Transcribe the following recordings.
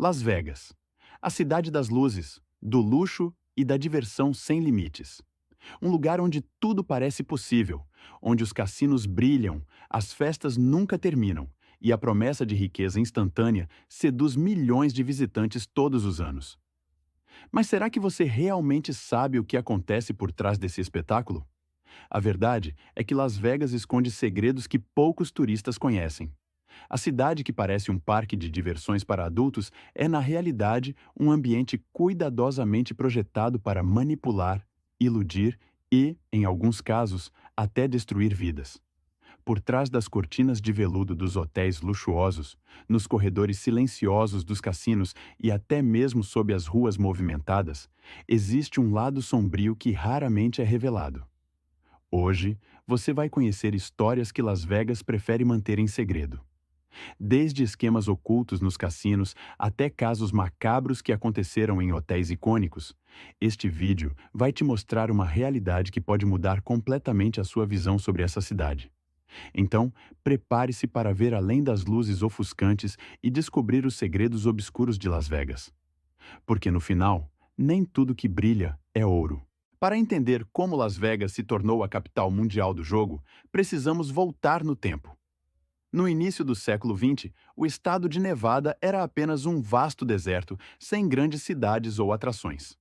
Las Vegas, a cidade das luzes, do luxo e da diversão sem limites. Um lugar onde tudo parece possível, onde os cassinos brilham, as festas nunca terminam e a promessa de riqueza instantânea seduz milhões de visitantes todos os anos. Mas será que você realmente sabe o que acontece por trás desse espetáculo? A verdade é que Las Vegas esconde segredos que poucos turistas conhecem. A cidade que parece um parque de diversões para adultos é, na realidade, um ambiente cuidadosamente projetado para manipular, iludir e, em alguns casos, até destruir vidas. Por trás das cortinas de veludo dos hotéis luxuosos, nos corredores silenciosos dos cassinos e até mesmo sob as ruas movimentadas, existe um lado sombrio que raramente é revelado. Hoje, você vai conhecer histórias que Las Vegas prefere manter em segredo. Desde esquemas ocultos nos cassinos até casos macabros que aconteceram em hotéis icônicos, este vídeo vai te mostrar uma realidade que pode mudar completamente a sua visão sobre essa cidade. Então, prepare-se para ver além das luzes ofuscantes e descobrir os segredos obscuros de Las Vegas. Porque no final, nem tudo que brilha é ouro. Para entender como Las Vegas se tornou a capital mundial do jogo, precisamos voltar no tempo. No início do século XX, o estado de Nevada era apenas um vasto deserto, sem grandes cidades ou atrações.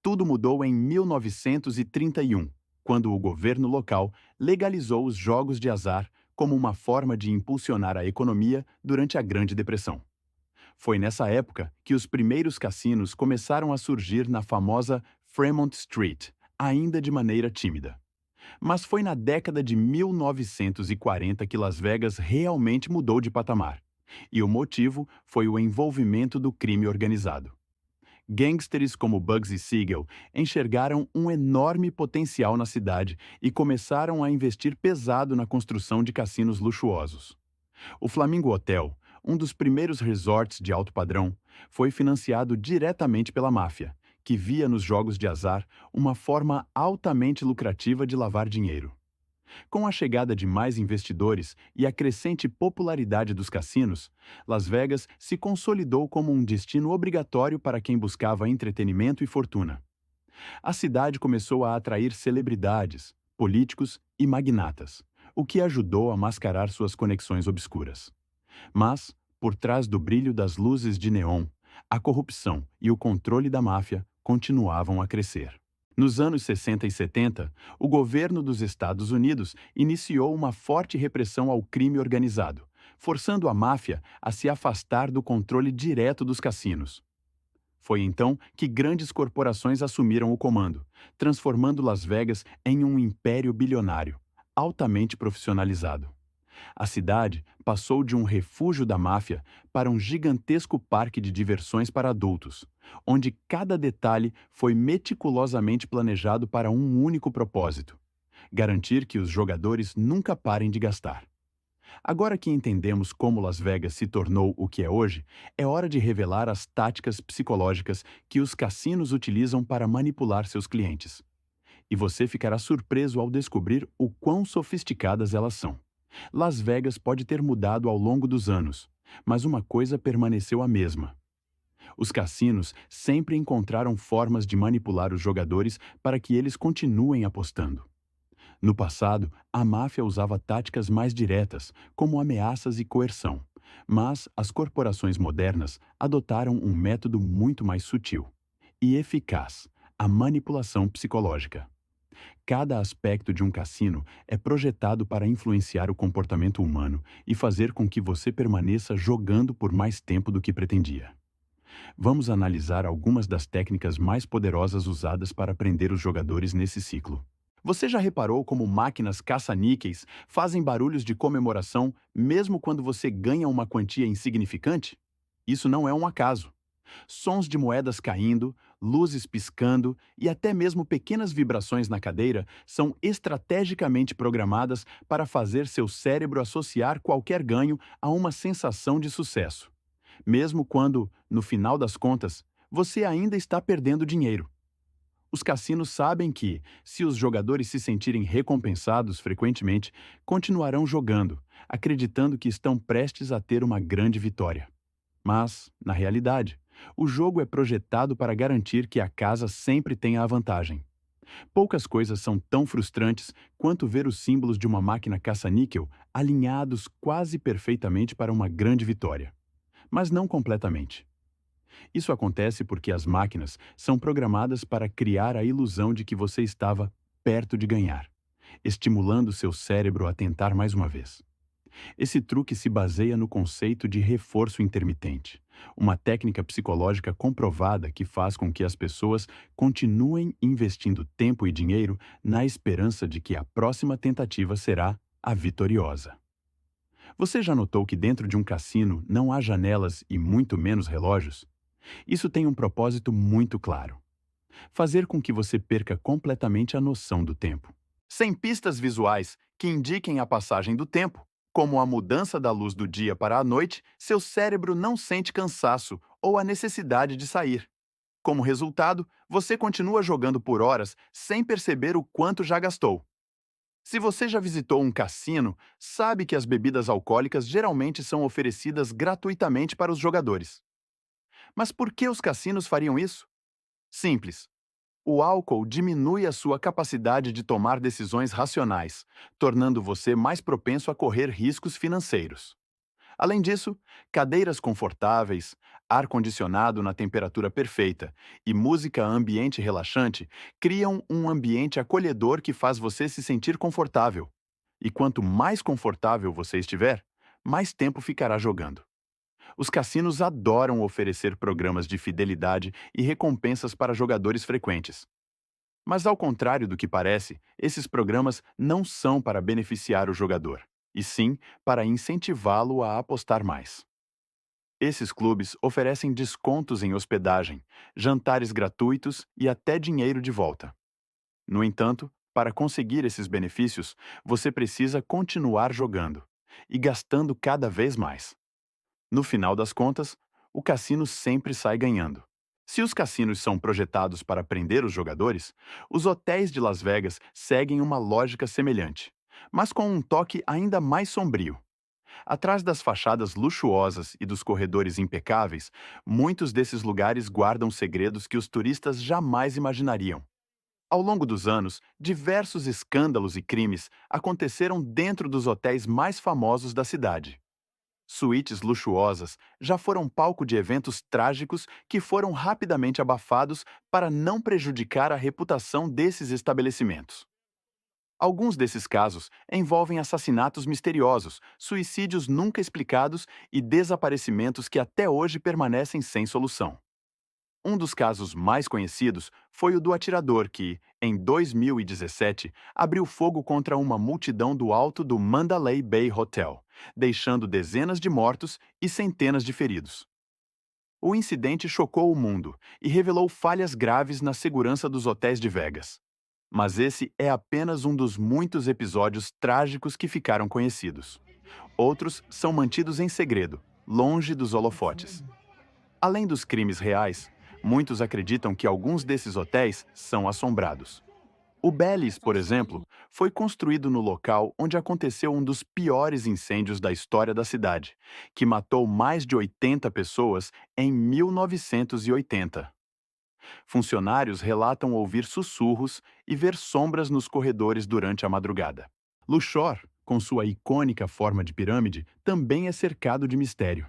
Tudo mudou em 1931, quando o governo local legalizou os jogos de azar como uma forma de impulsionar a economia durante a Grande Depressão. Foi nessa época que os primeiros cassinos começaram a surgir na famosa Fremont Street, ainda de maneira tímida. Mas foi na década de 1940 que Las Vegas realmente mudou de patamar. E o motivo foi o envolvimento do crime organizado. Gangsters como Bugsy Siegel enxergaram um enorme potencial na cidade e começaram a investir pesado na construção de cassinos luxuosos. O Flamingo Hotel, um dos primeiros resorts de alto padrão, foi financiado diretamente pela máfia, que via nos jogos de azar uma forma altamente lucrativa de lavar dinheiro. Com a chegada de mais investidores e a crescente popularidade dos cassinos, Las Vegas se consolidou como um destino obrigatório para quem buscava entretenimento e fortuna. A cidade começou a atrair celebridades, políticos e magnatas, o que ajudou a mascarar suas conexões obscuras. Mas, por trás do brilho das luzes de neon, a corrupção e o controle da máfia continuavam a crescer. Nos anos 60 e 70, o governo dos Estados Unidos iniciou uma forte repressão ao crime organizado, forçando a máfia a se afastar do controle direto dos cassinos. Foi então que grandes corporações assumiram o comando, transformando Las Vegas em um império bilionário, altamente profissionalizado. A cidade passou de um refúgio da máfia para um gigantesco parque de diversões para adultos, onde cada detalhe foi meticulosamente planejado para um único propósito: garantir que os jogadores nunca parem de gastar. Agora que entendemos como Las Vegas se tornou o que é hoje, é hora de revelar as táticas psicológicas que os cassinos utilizam para manipular seus clientes. E você ficará surpreso ao descobrir o quão sofisticadas elas são. Las Vegas pode ter mudado ao longo dos anos, mas uma coisa permaneceu a mesma. Os cassinos sempre encontraram formas de manipular os jogadores para que eles continuem apostando. No passado, a máfia usava táticas mais diretas, como ameaças e coerção, mas as corporações modernas adotaram um método muito mais sutil e eficaz: a manipulação psicológica. Cada aspecto de um cassino é projetado para influenciar o comportamento humano e fazer com que você permaneça jogando por mais tempo do que pretendia. Vamos analisar algumas das técnicas mais poderosas usadas para prender os jogadores nesse ciclo. Você já reparou como máquinas caça-níqueis fazem barulhos de comemoração mesmo quando você ganha uma quantia insignificante? Isso não é um acaso. Sons de moedas caindo, luzes piscando e até mesmo pequenas vibrações na cadeira são estrategicamente programadas para fazer seu cérebro associar qualquer ganho a uma sensação de sucesso, mesmo quando, no final das contas, você ainda está perdendo dinheiro. Os cassinos sabem que, se os jogadores se sentirem recompensados frequentemente, continuarão jogando, acreditando que estão prestes a ter uma grande vitória. Mas, na realidade, o jogo é projetado para garantir que a casa sempre tenha a vantagem. Poucas coisas são tão frustrantes quanto ver os símbolos de uma máquina caça-níquel alinhados quase perfeitamente para uma grande vitória. Mas não completamente. Isso acontece porque as máquinas são programadas para criar a ilusão de que você estava perto de ganhar, estimulando seu cérebro a tentar mais uma vez. Esse truque se baseia no conceito de reforço intermitente, uma técnica psicológica comprovada que faz com que as pessoas continuem investindo tempo e dinheiro na esperança de que a próxima tentativa será a vitoriosa. Você já notou que dentro de um cassino não há janelas e muito menos relógios? Isso tem um propósito muito claro: fazer com que você perca completamente a noção do tempo. Sem pistas visuais que indiquem a passagem do tempo, como a mudança da luz do dia para a noite, seu cérebro não sente cansaço ou a necessidade de sair. Como resultado, você continua jogando por horas sem perceber o quanto já gastou. Se você já visitou um cassino, sabe que as bebidas alcoólicas geralmente são oferecidas gratuitamente para os jogadores. Mas por que os cassinos fariam isso? Simples. O álcool diminui a sua capacidade de tomar decisões racionais, tornando você mais propenso a correr riscos financeiros. Além disso, cadeiras confortáveis, ar-condicionado na temperatura perfeita e música ambiente relaxante criam um ambiente acolhedor que faz você se sentir confortável. E quanto mais confortável você estiver, mais tempo ficará jogando. Os cassinos adoram oferecer programas de fidelidade e recompensas para jogadores frequentes. Mas, ao contrário do que parece, esses programas não são para beneficiar o jogador, e sim para incentivá-lo a apostar mais. Esses clubes oferecem descontos em hospedagem, jantares gratuitos e até dinheiro de volta. No entanto, para conseguir esses benefícios, você precisa continuar jogando e gastando cada vez mais. No final das contas, o cassino sempre sai ganhando. Se os cassinos são projetados para prender os jogadores, os hotéis de Las Vegas seguem uma lógica semelhante, mas com um toque ainda mais sombrio. Atrás das fachadas luxuosas e dos corredores impecáveis, muitos desses lugares guardam segredos que os turistas jamais imaginariam. Ao longo dos anos, diversos escândalos e crimes aconteceram dentro dos hotéis mais famosos da cidade. Suítes luxuosas já foram palco de eventos trágicos que foram rapidamente abafados para não prejudicar a reputação desses estabelecimentos. Alguns desses casos envolvem assassinatos misteriosos, suicídios nunca explicados e desaparecimentos que até hoje permanecem sem solução. Um dos casos mais conhecidos foi o do atirador que, em 2017, abriu fogo contra uma multidão do alto do Mandalay Bay Hotel, deixando dezenas de mortos e centenas de feridos. O incidente chocou o mundo e revelou falhas graves na segurança dos hotéis de Vegas. Mas esse é apenas um dos muitos episódios trágicos que ficaram conhecidos. Outros são mantidos em segredo, longe dos holofotes. Além dos crimes reais, muitos acreditam que alguns desses hotéis são assombrados. O Bellis, por exemplo, foi construído no local onde aconteceu um dos piores incêndios da história da cidade, que matou mais de 80 pessoas em 1980. Funcionários relatam ouvir sussurros e ver sombras nos corredores durante a madrugada. Luxor, com sua icônica forma de pirâmide, também é cercado de mistério.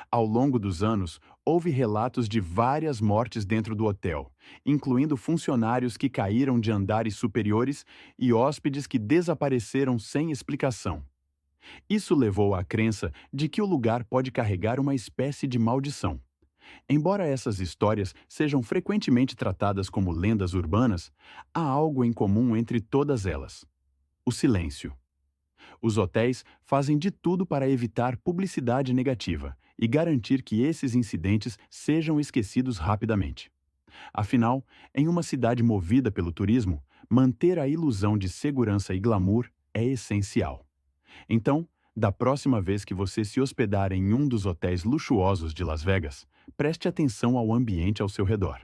Ao longo dos anos, houve relatos de várias mortes dentro do hotel, incluindo funcionários que caíram de andares superiores e hóspedes que desapareceram sem explicação. Isso levou à crença de que o lugar pode carregar uma espécie de maldição. Embora essas histórias sejam frequentemente tratadas como lendas urbanas, há algo em comum entre todas elas: o silêncio. Os hotéis fazem de tudo para evitar publicidade negativa e garantir que esses incidentes sejam esquecidos rapidamente. Afinal, em uma cidade movida pelo turismo, manter a ilusão de segurança e glamour é essencial. Então, da próxima vez que você se hospedar em um dos hotéis luxuosos de Las Vegas, preste atenção ao ambiente ao seu redor.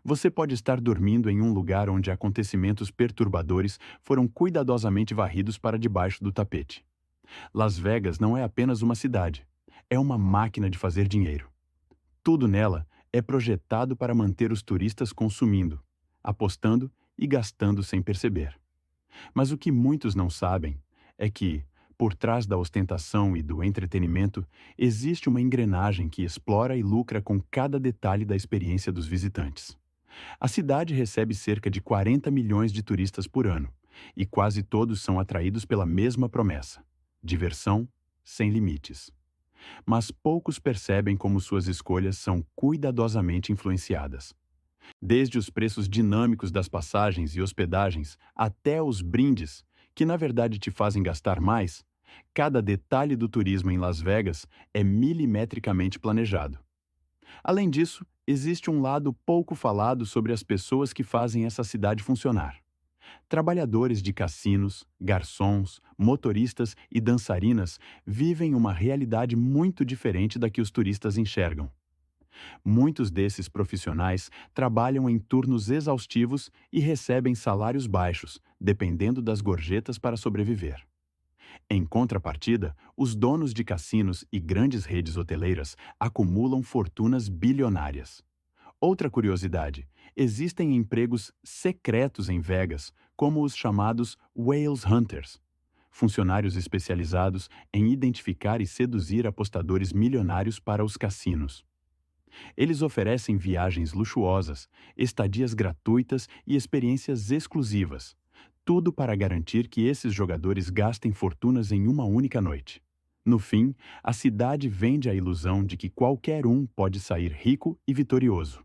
Você pode estar dormindo em um lugar onde acontecimentos perturbadores foram cuidadosamente varridos para debaixo do tapete. Las Vegas não é apenas uma cidade. é uma máquina de fazer dinheiro. Tudo nela é projetado para manter os turistas consumindo, apostando e gastando sem perceber. Mas o que muitos não sabem é que, por trás da ostentação e do entretenimento, existe uma engrenagem que explora e lucra com cada detalhe da experiência dos visitantes. A cidade recebe cerca de 40 milhões de turistas por ano, e quase todos são atraídos pela mesma promessa: diversão sem limites. Mas poucos percebem como suas escolhas são cuidadosamente influenciadas. Desde os preços dinâmicos das passagens e hospedagens até os brindes, que na verdade te fazem gastar mais, cada detalhe do turismo em Las Vegas é milimetricamente planejado. Além disso, existe um lado pouco falado sobre as pessoas que fazem essa cidade funcionar. Trabalhadores de cassinos, garçons, motoristas e dançarinas vivem uma realidade muito diferente da que os turistas enxergam. Muitos desses profissionais trabalham em turnos exaustivos e recebem salários baixos, dependendo das gorjetas para sobreviver. Em contrapartida, os donos de cassinos e grandes redes hoteleiras acumulam fortunas bilionárias. Outra curiosidade: existem empregos secretos em Vegas, como os chamados Whales Hunters, funcionários especializados em identificar e seduzir apostadores milionários para os cassinos. Eles oferecem viagens luxuosas, estadias gratuitas e experiências exclusivas, tudo para garantir que esses jogadores gastem fortunas em uma única noite. No fim, a cidade vende a ilusão de que qualquer um pode sair rico e vitorioso.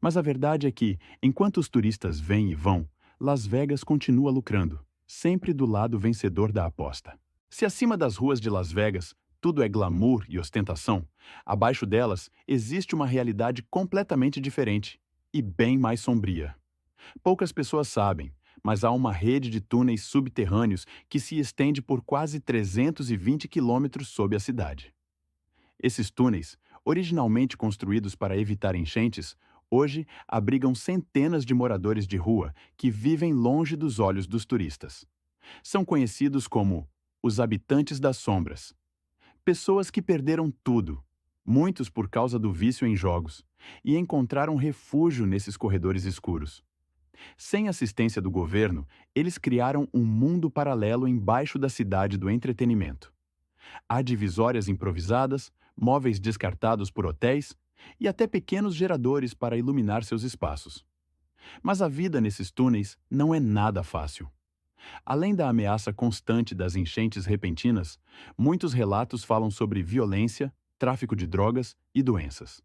Mas a verdade é que, enquanto os turistas vêm e vão, Las Vegas continua lucrando, sempre do lado vencedor da aposta. Se acima das ruas de Las Vegas tudo é glamour e ostentação, abaixo delas existe uma realidade completamente diferente e bem mais sombria. Poucas pessoas sabem, mas há uma rede de túneis subterrâneos que se estende por quase 320 quilômetros sob a cidade. Esses túneis, originalmente construídos para evitar enchentes, hoje abrigam centenas de moradores de rua que vivem longe dos olhos dos turistas. São conhecidos como os habitantes das sombras. Pessoas que perderam tudo, muitos por causa do vício em jogos, e encontraram refúgio nesses corredores escuros. Sem assistência do governo, eles criaram um mundo paralelo embaixo da cidade do entretenimento. Há divisórias improvisadas, móveis descartados por hotéis e até pequenos geradores para iluminar seus espaços. Mas a vida nesses túneis não é nada fácil. Além da ameaça constante das enchentes repentinas, muitos relatos falam sobre violência, tráfico de drogas e doenças.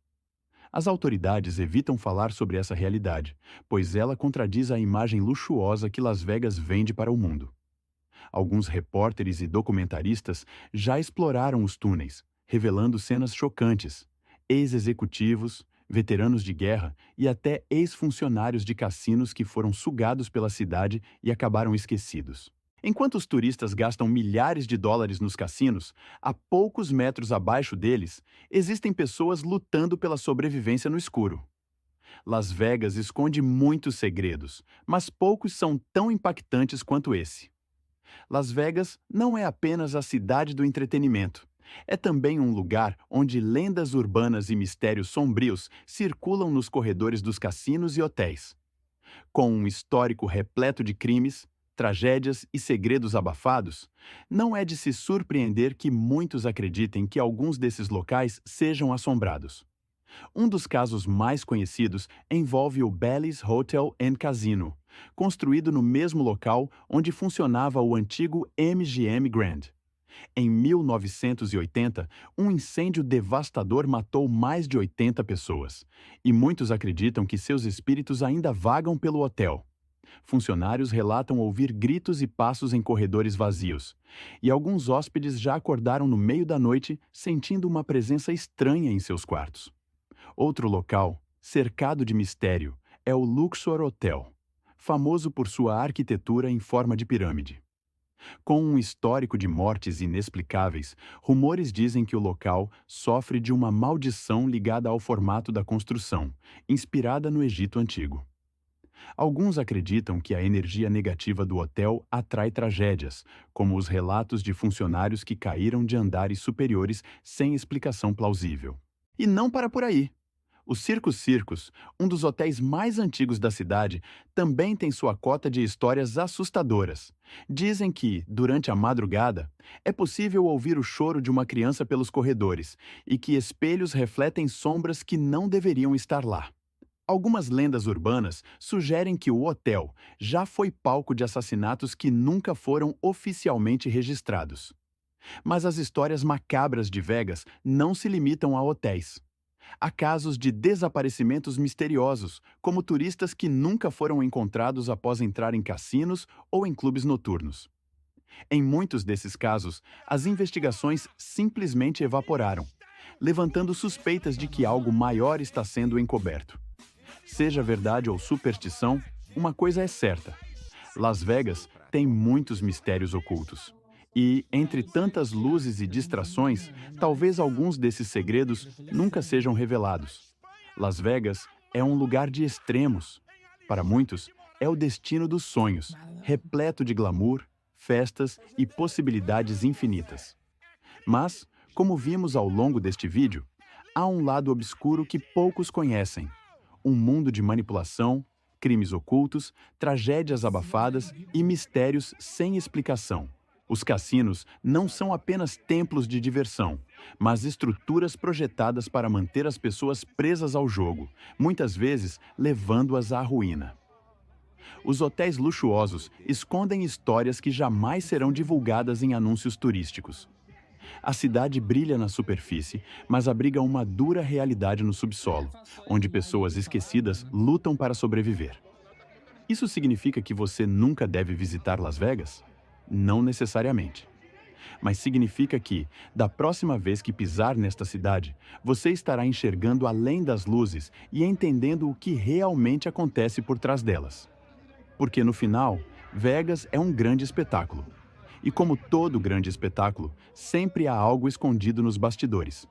As autoridades evitam falar sobre essa realidade, pois ela contradiz a imagem luxuosa que Las Vegas vende para o mundo. Alguns repórteres e documentaristas já exploraram os túneis, revelando cenas chocantes. Ex-executivos, veteranos de guerra e até ex-funcionários de cassinos que foram sugados pela cidade e acabaram esquecidos. Enquanto os turistas gastam milhares de dólares nos cassinos, a poucos metros abaixo deles, existem pessoas lutando pela sobrevivência no escuro. Las Vegas esconde muitos segredos, mas poucos são tão impactantes quanto esse. Las Vegas não é apenas a cidade do entretenimento. É também um lugar onde lendas urbanas e mistérios sombrios circulam nos corredores dos cassinos e hotéis. Com um histórico repleto de crimes, tragédias e segredos abafados, não é de se surpreender que muitos acreditem que alguns desses locais sejam assombrados. Um dos casos mais conhecidos envolve o Bally's Hotel and Casino, construído no mesmo local onde funcionava o antigo MGM Grand. Em 1980, um incêndio devastador matou mais de 80 pessoas, e muitos acreditam que seus espíritos ainda vagam pelo hotel. Funcionários relatam ouvir gritos e passos em corredores vazios, e alguns hóspedes já acordaram no meio da noite sentindo uma presença estranha em seus quartos. Outro local, cercado de mistério, é o Luxor Hotel, famoso por sua arquitetura em forma de pirâmide. Com um histórico de mortes inexplicáveis, rumores dizem que o local sofre de uma maldição ligada ao formato da construção, inspirada no Egito Antigo. Alguns acreditam que a energia negativa do hotel atrai tragédias, como os relatos de funcionários que caíram de andares superiores sem explicação plausível. E não para por aí. O Circus Circus, um dos hotéis mais antigos da cidade, também tem sua cota de histórias assustadoras. Dizem que, durante a madrugada, é possível ouvir o choro de uma criança pelos corredores e que espelhos refletem sombras que não deveriam estar lá. Algumas lendas urbanas sugerem que o hotel já foi palco de assassinatos que nunca foram oficialmente registrados. Mas as histórias macabras de Vegas não se limitam a hotéis. Há casos de desaparecimentos misteriosos, como turistas que nunca foram encontrados após entrar em cassinos ou em clubes noturnos. Em muitos desses casos, as investigações simplesmente evaporaram, levantando suspeitas de que algo maior está sendo encoberto. Seja verdade ou superstição, uma coisa é certa: Las Vegas tem muitos mistérios ocultos. E, entre tantas luzes e distrações, talvez alguns desses segredos nunca sejam revelados. Las Vegas é um lugar de extremos. Para muitos, é o destino dos sonhos, repleto de glamour, festas e possibilidades infinitas. Mas, como vimos ao longo deste vídeo, há um lado obscuro que poucos conhecem. Um mundo de manipulação, crimes ocultos, tragédias abafadas e mistérios sem explicação. Os cassinos não são apenas templos de diversão, mas estruturas projetadas para manter as pessoas presas ao jogo, muitas vezes levando-as à ruína. Os hotéis luxuosos escondem histórias que jamais serão divulgadas em anúncios turísticos. A cidade brilha na superfície, mas abriga uma dura realidade no subsolo, onde pessoas esquecidas lutam para sobreviver. Isso significa que você nunca deve visitar Las Vegas? Não necessariamente. Mas significa que, da próxima vez que pisar nesta cidade, você estará enxergando além das luzes e entendendo o que realmente acontece por trás delas. Porque, no final, Vegas é um grande espetáculo. E como todo grande espetáculo, sempre há algo escondido nos bastidores.